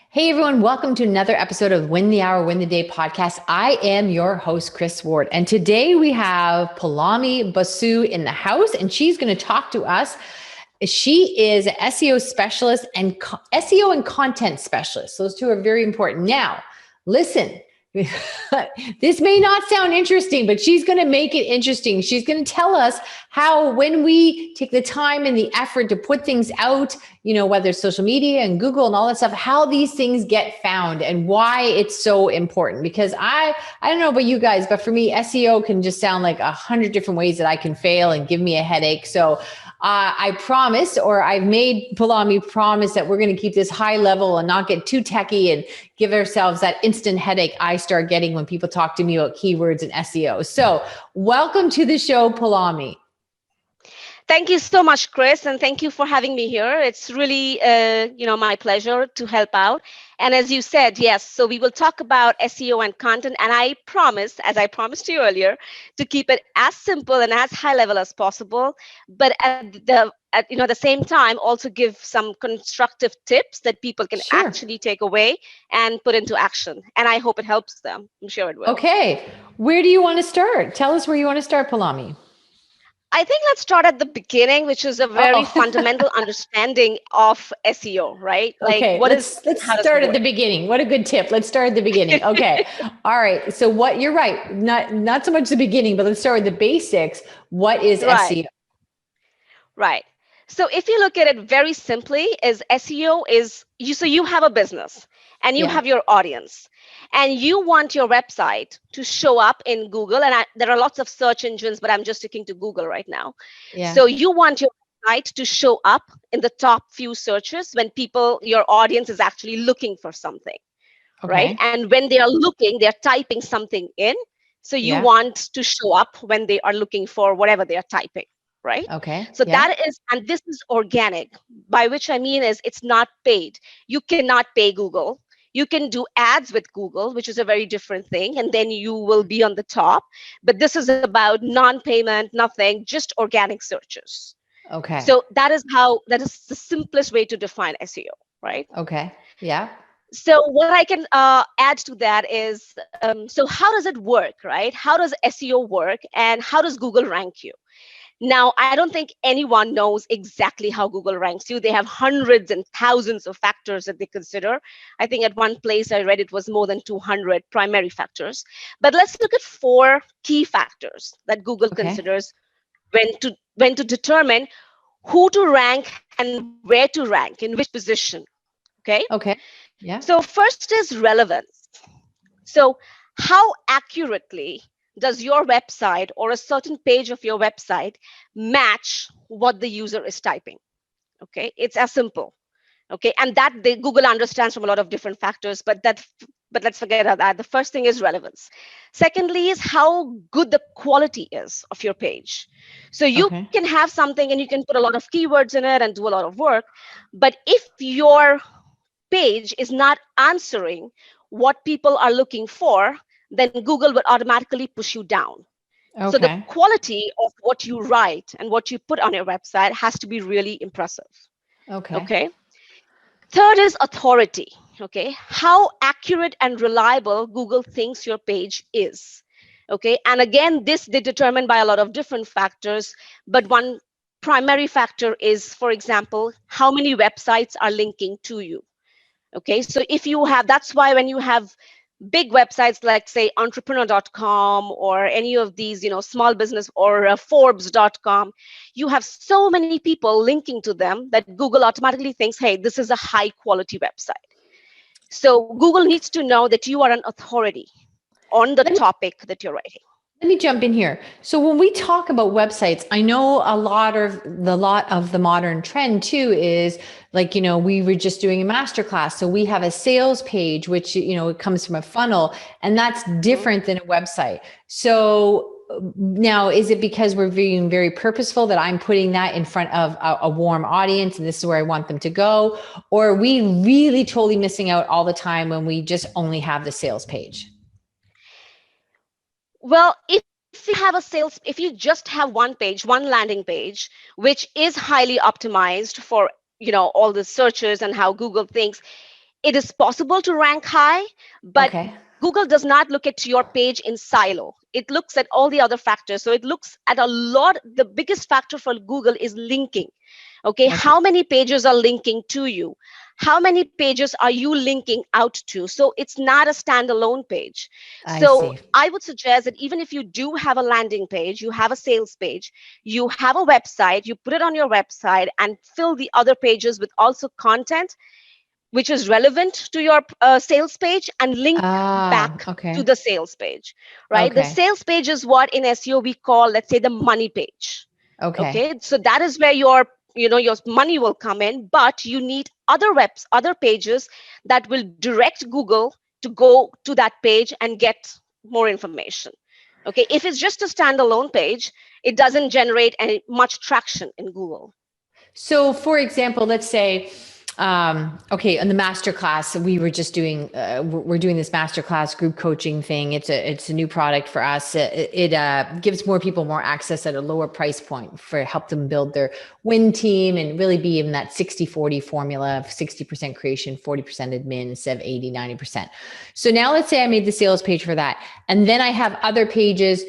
Hey everyone, welcome to another episode of Win the Hour, Win the Day podcast. I am your host, Chris Ward. And today we have Poulomi Basu in the house, and she's going to talk to us. She is an SEO specialist and SEO and content specialist. Those two are very important. Now, listen, this may not sound interesting, but she's going to make it interesting. She's going to tell us how, when we take the time and the effort to put things out, whether it's social media and Google and all that stuff, how these things get found and why it's so important. Because I don't know about you guys, but for me, SEO can just sound like 100 different ways that I can fail and give me a headache. So I promise, or I've made Poulomi promise, that we're going to keep this high level and not get too techie and give ourselves that instant headache I start getting when people talk to me about keywords and SEO. So welcome to the show, Poulomi. Thank you so much, Chris, and thank you for having me here. It's really, my pleasure to help out. And as you said, yes, so we will talk about SEO and content, and I promise, as I promised to you earlier, to keep it as simple and as high level as possible, but at the same time, also give some constructive tips that people can actually take away and put into action. And I hope it helps them. I'm sure it will. Okay. Where do you want to start? Tell us where you want to start, Poulomi. I think let's start at the beginning, which is a very fundamental understanding of SEO, right? Okay, let's start at the beginning. What a good tip. Let's start at the beginning. Okay. All right. So you're right. Not so much the beginning, but let's start with the basics. What is SEO? Right. So if you look at it very simply, is SEO is you have a business and you have your audience, and you want your website to show up in Google. And there are lots of search engines, but I'm just sticking to Google right now. Yeah. So you want your website to show up in the top few searches when your audience is actually looking for something, right? And when they are looking, they're typing something in. So you want to show up when they are looking for whatever they are typing. Right? Okay. So that is, and this is organic, by which I mean is it's not paid. You cannot pay Google. You can do ads with Google, which is a very different thing, and then you will be on the top. But this is about non-payment, nothing, just organic searches. Okay. So that is the simplest way to define SEO, right? Okay. Yeah. So what I can add to that is, so how does it work, right? How does SEO work, and how does Google rank you? Now, I don't think anyone knows exactly how Google ranks you. They have hundreds and thousands of factors that they consider. I think at one place I read it was more than 200 primary factors. But let's look at 4 key factors that Google considers when to determine who to rank and where to rank, in which position. Okay? Okay. Yeah. So first is relevance. So how accurately does your website or a certain page of your website match what the user is typing? Okay, it's as simple. Okay, and that Google understands from a lot of different factors, but let's forget about that. The first thing is relevance. Secondly is how good the quality is of your page. So you can have something and you can put a lot of keywords in it and do a lot of work, but if your page is not answering what people are looking for, then Google would automatically push you down. Okay. So the quality of what you write and what you put on your website has to be really impressive. Okay. Third is authority. Okay. How accurate and reliable Google thinks your page is. Okay. And again, this they determine by a lot of different factors, but one primary factor is, for example, how many websites are linking to you. Okay. So if you have, that's why when you have big websites like, say, entrepreneur.com or any of these, small business or Forbes.com, you have so many people linking to them that Google automatically thinks, hey, this is a high quality website. So Google needs to know that you are an authority on the topic that you're writing. Let me jump in here. So when we talk about websites, I know a lot of the modern trend too is like, we were just doing a masterclass. So we have a sales page, which, it comes from a funnel, and that's different than a website. So now, is it because we're being very purposeful that I'm putting that in front of a warm audience and this is where I want them to go? Or are we really totally missing out all the time when we just only have the sales page? Well, if you just have one page, one landing page, which is highly optimized for, all the searches and how Google thinks, It is possible to rank high, but Okay. Google does not look at your page in silo. It looks at all the other factors. So it looks at a lot. The biggest factor for Google is linking. Okay, Okay. how many pages are linking to you? How many pages are you linking out to? So it's not a standalone page. I So see. I would suggest that even if you do have a landing page, you have a sales page, you have a website, you put it on your website and fill the other pages with also content which is relevant to your sales page and link Ah, back to okay. the sales page, right? The Okay. sales page is what in SEO we call, let's say, the money page. Okay. Okay, so that is where your money will come in, but you need other pages that will direct Google to go to that page and get more information. Okay, if it's just a standalone page, it doesn't generate any much traction in Google. So, for example, let's say, okay, in the masterclass, we were just doing, we're doing this masterclass group coaching thing. It's a new product for us. It gives more people more access at a lower price point for help them build their win team and really be in that 60-40 formula of 60% creation, 40% admin instead of 80-90%. So now let's say I made the sales page for that. And then I have other pages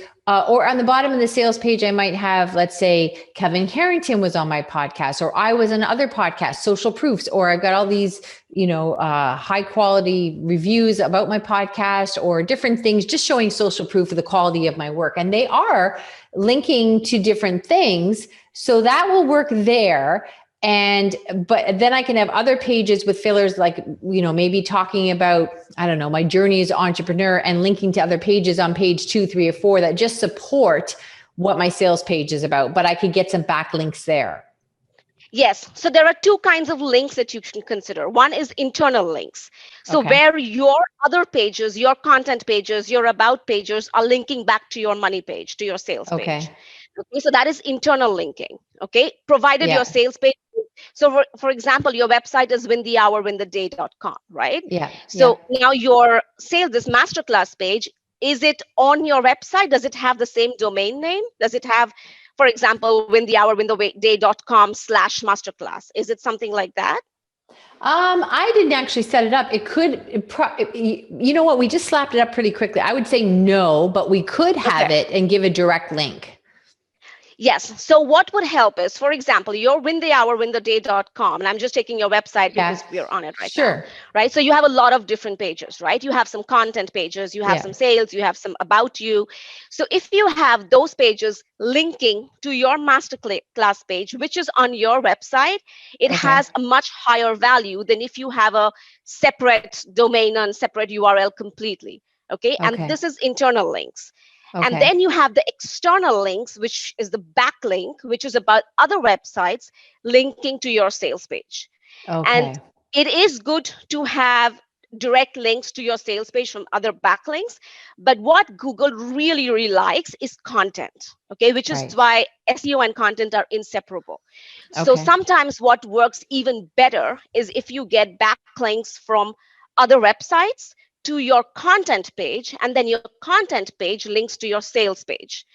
or on the bottom of the sales page, I might have, let's say, Kevin Carrington was on my podcast, or I was on other podcasts, social proofs, or I've got all these, high quality reviews about my podcast or different things, just showing social proof of the quality of my work. And they are linking to different things. So that will work there. But then I can have other pages with fillers, like, maybe talking about, I don't know, my journey as an entrepreneur and linking to other pages on page 2, 3, or 4 that just support what my sales page is about, but I could get some backlinks there. Yes. So there are two kinds of links that you can consider. One is internal links. So Okay. where your other pages, your content pages, your about pages are linking back to your money page, to your sales page. Okay. Okay. So that is internal linking. Okay. Provided your Yeah. sales page. So for example, your website is winthehourwintheday.com, right? Yeah. Yeah. So now your this masterclass page, is it on your website? Does it have the same domain name? Does it have, for example, winthehourwintheday.com/masterclass? Is it something like that? I didn't actually set it up. You know what? We just slapped it up pretty quickly. I would say no, but we could have Okay. it and give a direct link. Yes. So what would help is, for example, your winthehourwintheday.com, and I'm just taking your website Yeah. because we're on it right now, Sure. right? So you have a lot of different pages, right? You have some content pages, you have Yeah. some sales, you have some about you. So if you have those pages linking to your masterclass page, which is on your website, it Okay. has a much higher value than if you have a separate domain and separate URL completely. Okay. And Okay. this is internal links. And Okay. then you have the external links, which is the backlink, which is about other websites linking to your sales page. And Okay. it is good to have direct links to your sales page from other backlinks. But what Google really, really likes is content, okay, which is Right. why SEO and content are inseparable. So Okay. sometimes what works even better is if you get backlinks from other websites to your content page, and then your content page links to your sales page.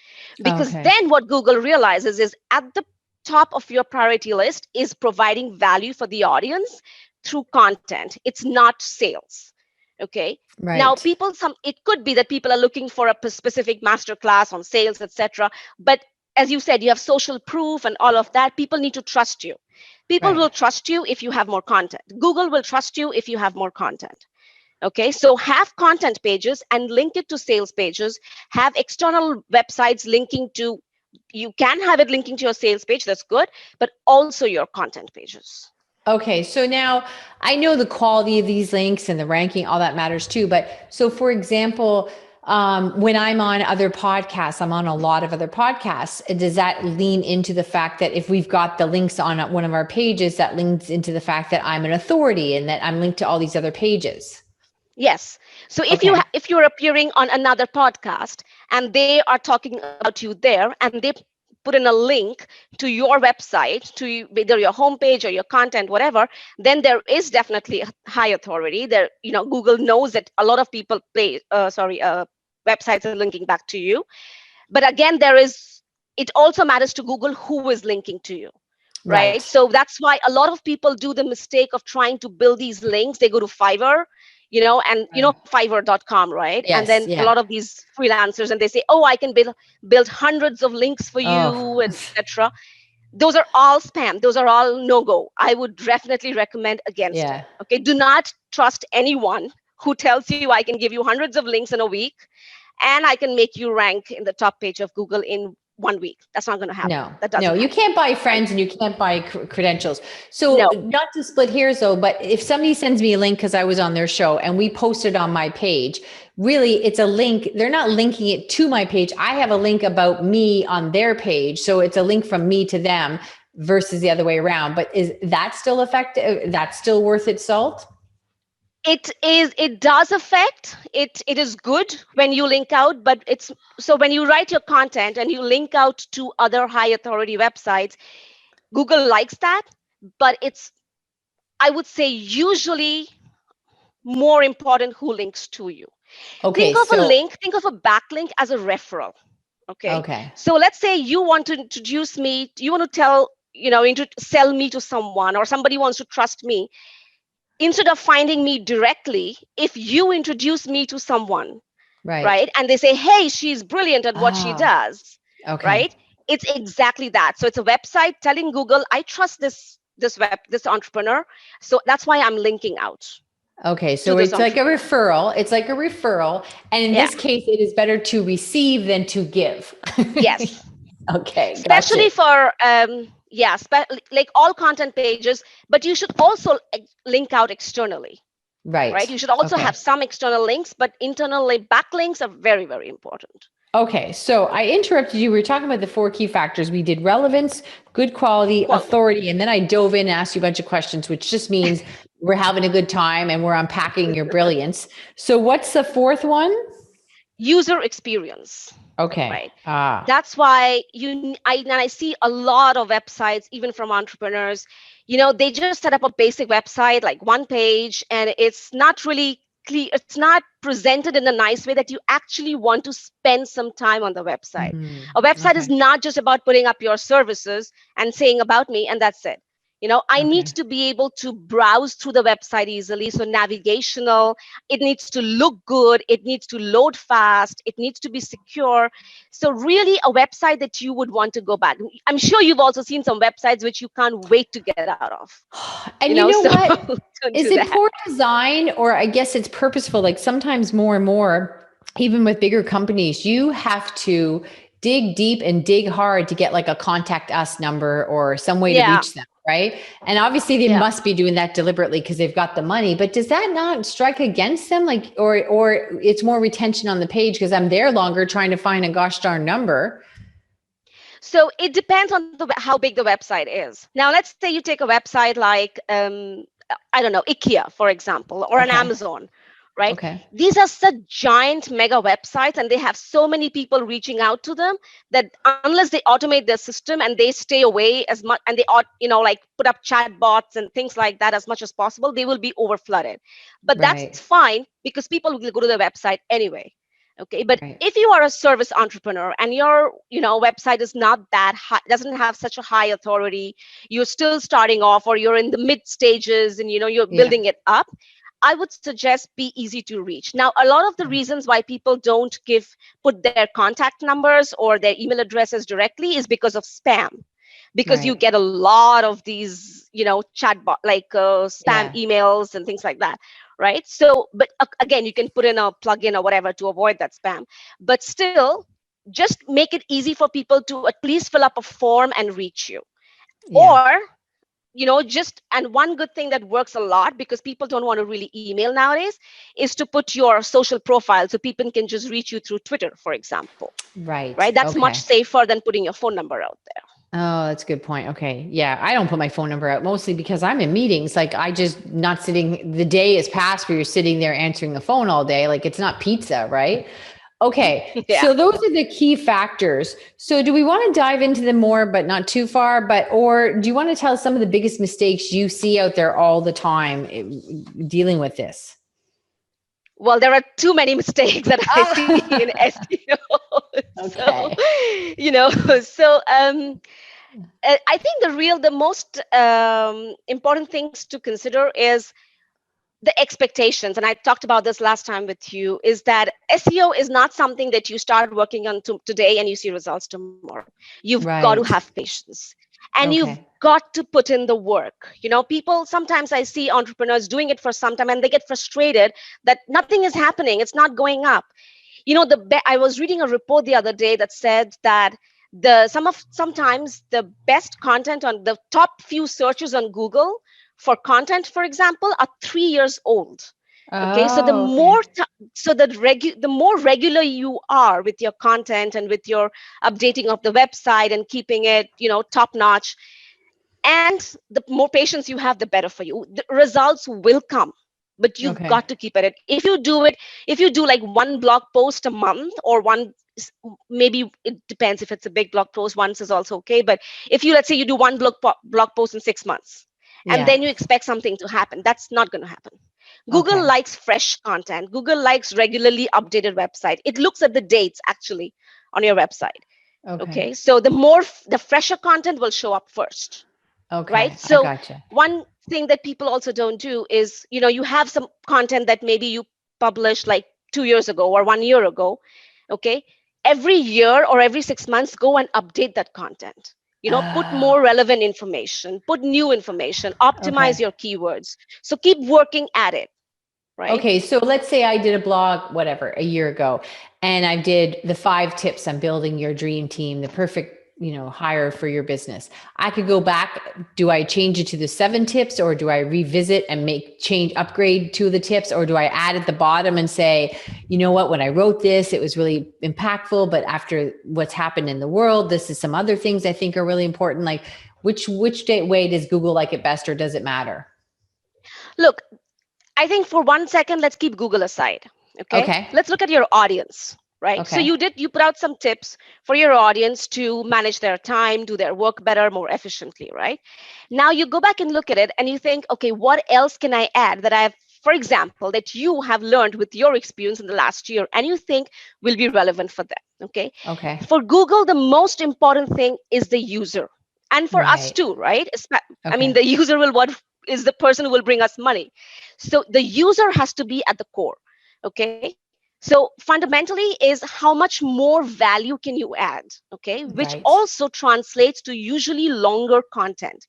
Because Okay. then what Google realizes is at the top of your priority list is providing value for the audience through content. It's not sales. Okay. Now, Right. it could be that people are looking for a specific masterclass on sales, etc. But as you said, you have social proof and all of that. People need to trust you. People Right. will trust you if you have more content. Google will trust you if you have more content. Okay, so have content pages and link it to sales pages. Have external websites linking to, you can have it linking to your sales page, that's good, but also your content pages. Okay, so now I know the quality of these links and the ranking, all that matters too. But so, for example, when I'm on other podcasts, I'm on a lot of other podcasts. Does that lean into the fact that if we've got the links on one of our pages, that links into the fact that I'm an authority and that I'm linked to all these other pages? Yes. So Okay. if you're appearing on another podcast and they are talking about you there and they put in a link to your website, to either your homepage or your content, whatever, then there is definitely a high authority. There, Google knows that a lot of people websites are linking back to you. But again, it also matters to Google who is linking to you. right? Right. So that's why a lot of people do the mistake of trying to build these links. They go to Fiverr, and Right. fiverr.com, right? And then Yes. a lot Yeah. of these freelancers, and they say, oh, I can build hundreds of links for Oh, you, and etc. Those are all spam. Those are all no go. I would definitely recommend against it. yeah. Okay, do not trust anyone who tells you I can give you hundreds of links in a week and I can make you rank in the top page of Google in 1 week. That's not going to happen. No, That no, doesn't you happen, can't buy right? friends and you can't buy credentials. So, No. not to split hairs though, but if somebody sends me a link because I was on their show and we posted on my page, really it's a link. They're not linking it to my page. I have a link about me on their page. So it's a link from me to them versus the other way around. But is that still effective? That's still worth its salt? It does affect it is good when you link out, but it's so when you write your content and you link out to other high authority websites, Google likes that, but it's, I would say, usually more important who links to you. Okay. Think of a backlink as a referral. Okay. Okay. So let's say you want to introduce me, you want to sell me to someone, or somebody wants to trust me. Instead of finding me directly, if you introduce me to someone, Right. right, and they say, hey, she's brilliant at what she Ah, does, okay. right? It's exactly that. So it's a website telling Google, I trust this entrepreneur. So that's why I'm linking out Okay, to so this it's like a entrepreneur. referral. It's like a referral. And in Yeah. this case, it is better to receive than to give. Yes. Okay, gotcha. Especially for like all content pages, but you should also link out externally, right? Right. You should also have Okay. some external links, but internal backlinks are very, very important. Okay, so I interrupted you. We were talking about the four key factors. We did relevance, good quality, Quality. authority, and then I dove in and asked you a bunch of questions, which just means we're having a good time and we're unpacking your brilliance. So what's the fourth one? User experience, Okay. right? Ah, That's why I see a lot of websites, even from entrepreneurs, they just set up a basic website, like one page, and it's not really clear. It's not presented in a nice way that you actually want to spend some time on the website. A website is okay. not just about putting up your services and saying about me, and that's it. I need Okay. to be able to browse through the website easily. So navigational, it needs to look good. It needs to load fast. It needs to be secure. So really a website that you would want to go back. I'm sure you've also seen some websites which you can't wait to get out of, And you know so what? don't Is do it that. poor design or I guess it's purposeful? Like sometimes more and more, even with bigger companies, you have to dig deep and dig hard to get like a contact us number or some way to Yeah, reach them, right? And obviously they yeah. must be doing that deliberately because they've got the money. But does that not strike against them? Like, or it's more retention on the page because I'm there longer trying to find a gosh darn number. So it depends on how big the website is. Now, let's say you take a website like, I don't know, IKEA, for example, or an Okay. Amazon, right? Okay. These are such giant mega websites, and they have so many people reaching out to them that unless they automate their system and they stay away as much, and they like put up chat bots and things like that as much as possible, they will be over flooded. But that's Right. fine because people will go to the website anyway. Okay, but Right. if you are a service entrepreneur and your website is not that high, doesn't have such a high authority, you're still starting off, or you're in the mid stages and you're Yeah. building it up, I would suggest be easy to reach. Now, a lot of the reasons why people don't put their contact numbers or their email addresses directly is because of spam, because you Right. get a lot of these chat bot, like spam Yeah. emails and things like that, right? So but again, you can put in a plugin or whatever to avoid that spam, but still, just make it easy for people to at least fill up a form and reach you. Yeah. Or just, and one good thing that works a lot, because people don't want to really email nowadays, is to put your social profile so people can just reach you through Twitter, for example, Right. right? That's much Okay. safer than putting your phone number out there. Oh, that's a good point. Okay. Yeah. I don't put my phone number out mostly because I'm in meetings. Like I just not sitting, the day is past where you're sitting there answering the phone all day. Like it's not pizza, right? Okay. Yeah. So those are the key factors. So do we want to dive into them more, but not too far? Or do you want to tell us some of the biggest mistakes you see out there all the time dealing with this? Well, there are too many mistakes that I see in Ah, SEO. So, okay. so I think the most important things to consider is the expectations. And I talked about this last time with you, is that SEO is not something that you start working on today and you see results tomorrow. You've got to Right. have patience, and you've Okay. got to put in the work. People, sometimes I see entrepreneurs doing it for some time and they get frustrated that nothing is happening, it's not going up. I was reading a report the other day that said that sometimes the best content on the top few searches on Google for content, for example, are 3 years old. Okay, so Oh, okay. the more regular you are with your content and with your updating of the website and keeping it top notch, and the more patience you have, the better for you. The results will come, but you've Okay. got to keep at it. If you do like one blog post a month, or maybe it depends. If it's a big blog post, once is also okay. But if you, let's say, you do one blog post in 6 months, and Yeah. then you expect something to happen, that's not going to happen. Google Okay. likes fresh content. Google likes regularly updated website. It looks at the dates actually on your website. Okay. Okay, so the fresher content will show up first, right? Okay. I So gotcha. one thing that people also don't do is, you have some content that maybe you published like 2 years ago or 1 year ago. Okay, every year or every 6 months, go and update that content. Put Oh, more relevant information, put new information, optimize okay. your keywords. So keep working at it, right? Okay, so let's say I did a blog, whatever, a year ago, and I did the 5 tips on building your dream team, the perfect, hire for your business. I could go back. Do I change it to the 7 tips, or do I revisit and upgrade 2 of the tips, or do I add at the bottom and say, you know what, when I wrote this, it was really impactful, but after what's happened in the world, this is some other things I think are really important. Like way does Google like it best, or does it matter? Look, I think for 1 second, let's keep Google aside. Okay. Okay. Let's look at your audience, right? So Okay. you put out some tips for your audience to manage their time, do their work better, more efficiently, right? Now you go back and look at it and you think, okay, what else can I add that I've, for example, that you have learned with your experience in the last year and you think will be relevant for them? Okay. Okay. For Google, the most important thing is the user. And for us Right. too, right? I mean, Okay. the user will what is the person who will bring us money. So the user has to be at the core. Okay. So fundamentally is how much more value can you add? Okay. Which Right. also translates to usually longer content.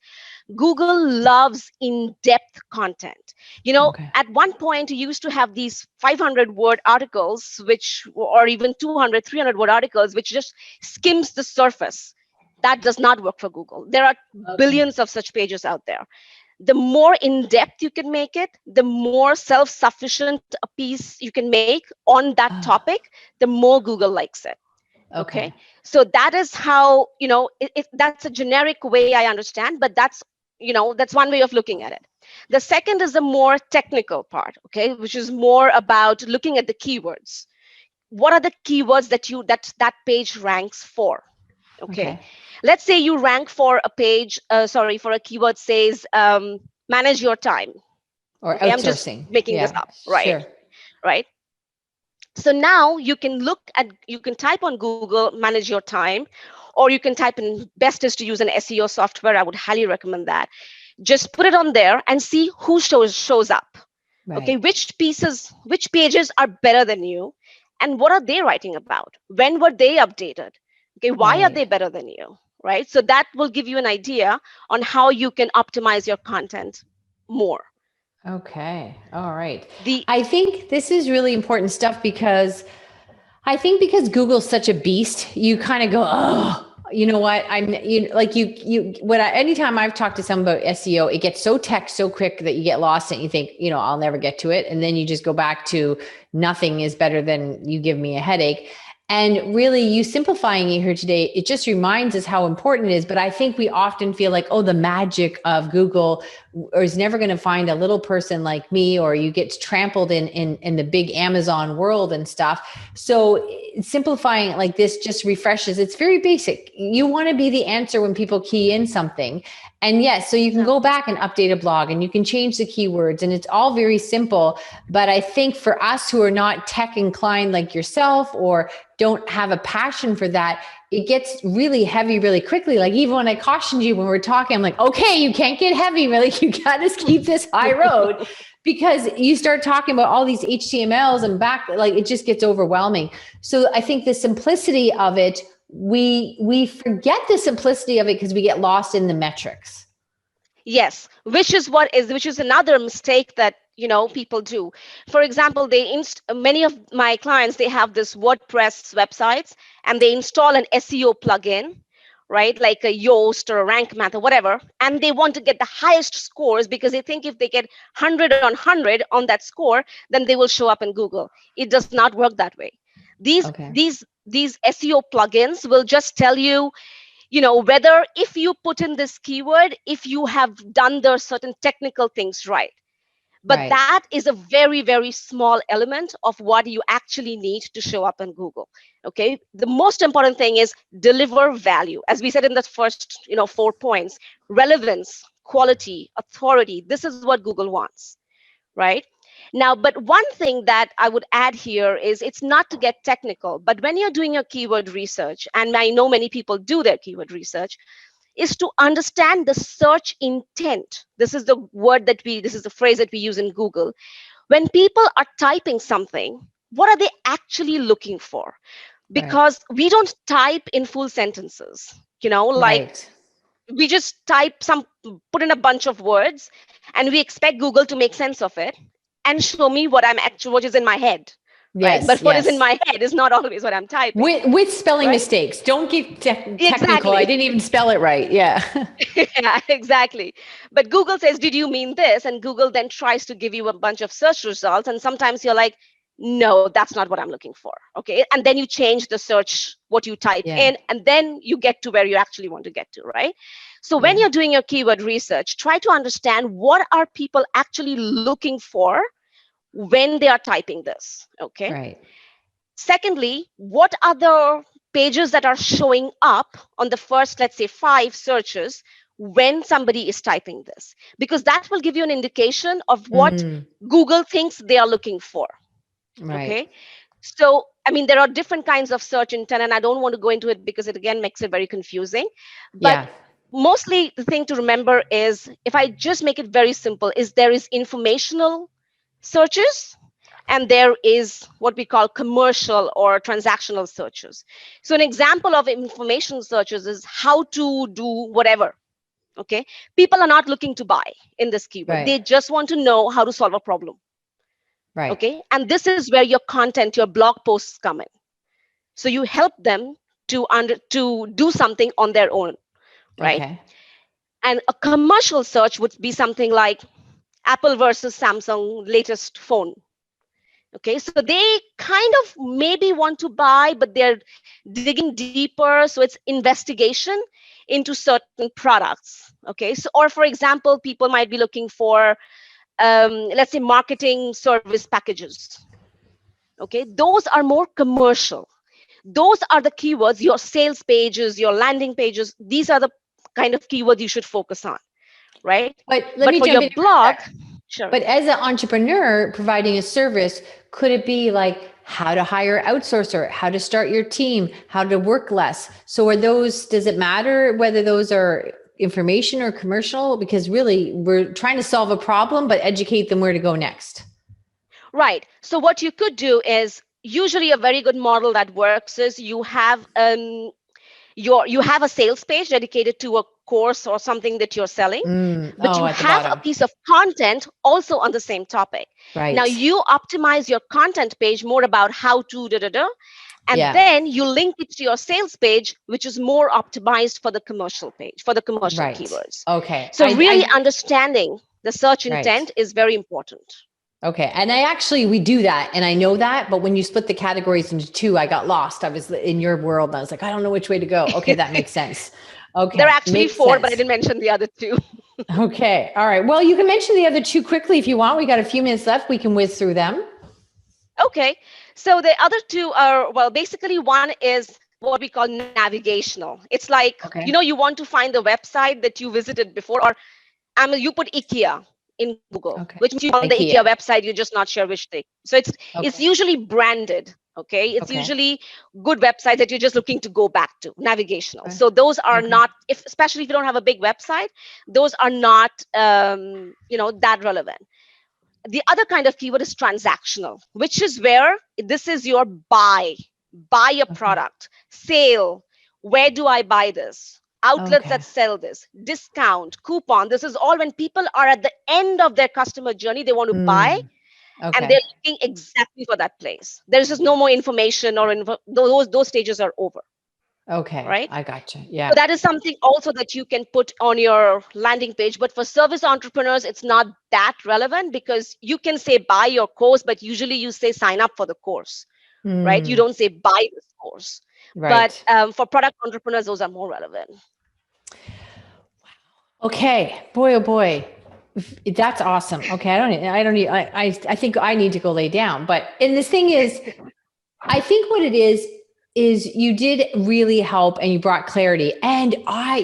Google loves in-depth content. Okay. At one point, you used to have these 500-word articles, or even 200, 300-word articles, which just skims the surface. That does not work for Google. There are Okay. billions of such pages out there. The more in depth you can make it, the more self sufficient a piece you can make on that topic, the more Google likes it. Okay. Okay. So that is how, that's a generic way I understand, but that's one way of looking at it. The second is the more technical part, okay, which is more about looking at the keywords. What are the keywords that page ranks for? Okay. Okay. Let's say you rank for a page, for a keyword says, manage your time. Or Okay. I'm just outsourcing. making this Yeah. up. Right. Sure. Right. So now you can type on Google, manage your time, or you can type in, best is to use an SEO software. I would highly recommend that. Just put it on there and see who shows up. Okay. Right. Which pages are better than you? And what are they writing about? When were they updated? Okay. Why are Right. they better than you? Right. So that will give you an idea on how you can optimize your content more. Okay. All right. The I think this is really important stuff because Google's such a beast, you kind of go, oh, you know what? Anytime I've talked to someone about SEO, it gets so tech so quick that you get lost and you think, I'll never get to it. And then you just go back to nothing is better than you give me a headache. And really, you simplifying it here today, it just reminds us how important it is. But I think we often feel like, oh, the magic of Google is never going to find a little person like me, or you get trampled in the big Amazon world and stuff. So simplifying it like this just refreshes. It's very basic. You want to be the answer when people key in something. And yes, so you can go back and update a blog and you can change the keywords and it's all very simple. But I think for us who are not tech inclined like yourself or don't have a passion for that, it gets really heavy really quickly. Like even when I cautioned you when we were talking, I'm like, okay, you can't get heavy. Really, you got to keep this high road because you start talking about all these HTMLs and back, like it just gets overwhelming. So I think the simplicity of it, we forget the simplicity of it because we get lost in the metrics. Yes, which is another mistake that people do. For example, many of my clients, they have this WordPress websites and they install an SEO plugin, right, like a Yoast or a Rank Math or whatever, and they want to get the highest scores because they think if they get 100 on 100 on that score, then they will show up in Google. It does not work that way. These Okay. these SEO plugins will just tell you, whether if you put in this keyword, if you have done the certain technical things right. But Right. that is a very, very small element of what you actually need to show up in Google. Okay. The most important thing is deliver value. As we said in the first, 4 points: relevance, quality, authority. This is what Google wants, right? Now, but one thing that I would add here is, it's not to get technical, but when you're doing your keyword research, and I know many people do their keyword research, is to understand the search intent. This is the phrase that we use in Google. When people are typing something, what are they actually looking for? Because we don't type in full sentences, like Right. we just put in a bunch of words and we expect Google to make sense of it and show me what is in my head, right? Yes. But what is in Yes. my head is not always what I'm typing, With spelling right? mistakes. Don't get technical. I Exactly. didn't even spell it right. Yeah. Yeah, exactly. But Google says, did you mean this? And Google then tries to give you a bunch of search results. And sometimes you're like, no, that's not what I'm looking for. Okay. And then you change the search, what you type Yeah. in, and then you get to where you actually want to get to, right? So when Yeah. you're doing your keyword research, try to understand what are people actually looking for when they are typing this. Okay. Right. Secondly, what are the pages that are showing up on the first, let's say, 5 searches when somebody is typing this? Because that will give you an indication of what Google thinks they are looking for. Right. Okay. So, I mean, there are different kinds of search intent, and I don't want to go into it because it again makes it very confusing. But Yeah. mostly the thing to remember is, if I just make it very simple, is there is informational searches and there is what we call commercial or transactional searches. So an example of information searches is how to do whatever. Okay. People are not looking to buy in this keyword. Right. They just want to know how to solve a problem. Right. Okay. And this is where your content, your blog posts come in. So you help them to do something on their own, right? Okay. And a commercial search would be something like Apple versus Samsung latest phone. Okay, so they kind of maybe want to buy, but they're digging deeper. So it's investigation into certain products. Okay, so, or for example, people might be looking for, let's say, marketing service packages. Okay, those are more commercial. Those are the keywords, your sales pages, your landing pages. These are the kind of keywords you should focus on, right? But let But me for jump your in for a blog, sec. sure. But as an entrepreneur providing a service, could it be like how to hire an outsourcer, how to start your team, how to work less? So are those, does it matter whether those are information or commercial? Because really we're trying to solve a problem, but educate them where to go next. Right. So what you could do is, usually a very good model that works is, you have a sales page dedicated to a course or something that you're selling, but you Oh, at the have a bottom. piece of content also on the same topic. Now Right. you optimize your content page more about how to da da da, and Yeah. then you link it to your sales page, which is more optimized for the commercial page, for the commercial Right. keywords. Okay. So really understanding the search Right. intent is very important. Okay. And we do that. And I know that, but when you split the categories into 2, I got lost. I was in your world and I was like, I don't know which way to go. Okay. That makes sense. There are Okay. actually Makes 4, but I sense. didn't mention the other 2. Okay. All right. Well, you can mention the other 2 quickly if you want. We got a few minutes left. We can whiz through them. Okay. So the other 2 are, well, basically one is what we call navigational. It's like, Okay. you want to find the website that you visited before, or you put IKEA in Google, Okay. which means you found the IKEA IKEA. website, you're just not sure which thing. So it's Okay. usually branded. Okay, it's Okay. usually good websites that you're just looking to go back to, navigational. Okay. So those are Okay. not, especially if you don't have a big website, those are not that relevant. The other kind of keyword is transactional, which is where this is your buy a Okay. product, sale, where do I buy this, outlets Okay. that sell this, discount, coupon. This is all when people are at the end of their customer journey, they want to buy, Mm. and they're Okay. looking exactly for that place. There's just no more information, or those stages are over, Okay. right? I gotcha. So Yeah. that is something also that you can put on your landing page. But for service entrepreneurs, it's not that relevant, because you can say buy your course, but usually you say sign up for the course, right? You Mm. don't say buy this course. But Right. for product entrepreneurs, those are more relevant. Okay. Boy, oh boy. That's awesome. Okay. I think I need to go lay down. But, and this thing is, I think what it is you did really help and you brought clarity. And I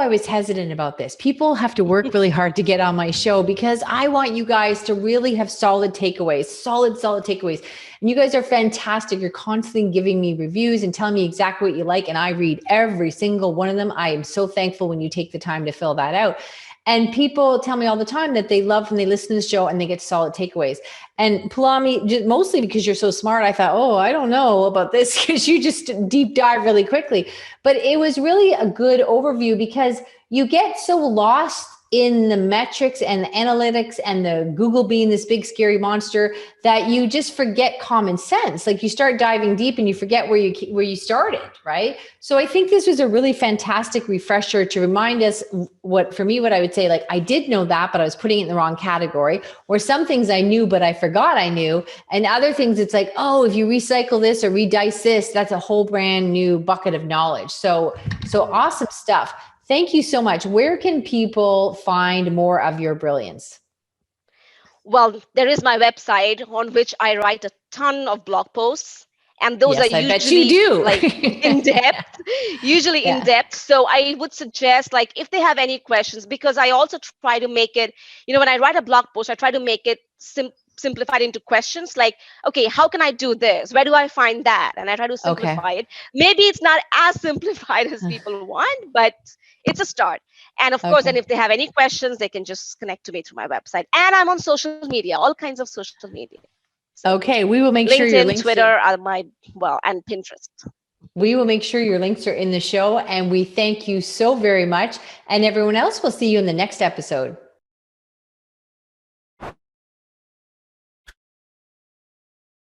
was hesitant about this. People have to work really hard to get on my show because I want you guys to really have solid takeaways, solid takeaways. And you guys are fantastic. You're constantly giving me reviews and telling me exactly what you like. And I read every single one of them. I am so thankful when you take the time to fill that out. And people tell me all the time that they love when they listen to the show and they get solid takeaways. And Poulomi, just mostly because you're so smart, I thought, oh, I don't know about this, because you just deep dive really quickly. But it was really a good overview, because you get so lost in the metrics and the analytics and the Google being this big scary monster that you just forget common sense. Like you start diving deep and you forget where you started, right? So I think this was a really fantastic refresher to remind us what I would say, like, I did know that, but I was putting it in the wrong category, or some things I knew, but I forgot I knew. And other things, it's like, oh, if you recycle this or redice this, that's a whole brand new bucket of knowledge. So awesome stuff. Thank you so much. Where can people find more of your brilliance? Well, there is my website on which I write a ton of blog posts, and those are Yes, I bet you usually do. like in depth, usually in Yeah. depth. So I would suggest, like, if they have any questions, because I also try to make it, when I write a blog post, I try to make it simplified into questions like, okay, how can I do this? Where do I find that? And I try to Okay. simplify it. Maybe it's not as simplified as people want, but it's a start. And of course, and Okay. if they have any questions, they can just connect to me through my website. And I'm on social media, all kinds of social media. So Okay. We will make sure your LinkedIn, links Twitter are, are and Pinterest. we will make sure your links are in the show. And we thank you so very much. And everyone else, we'll see you in the next episode.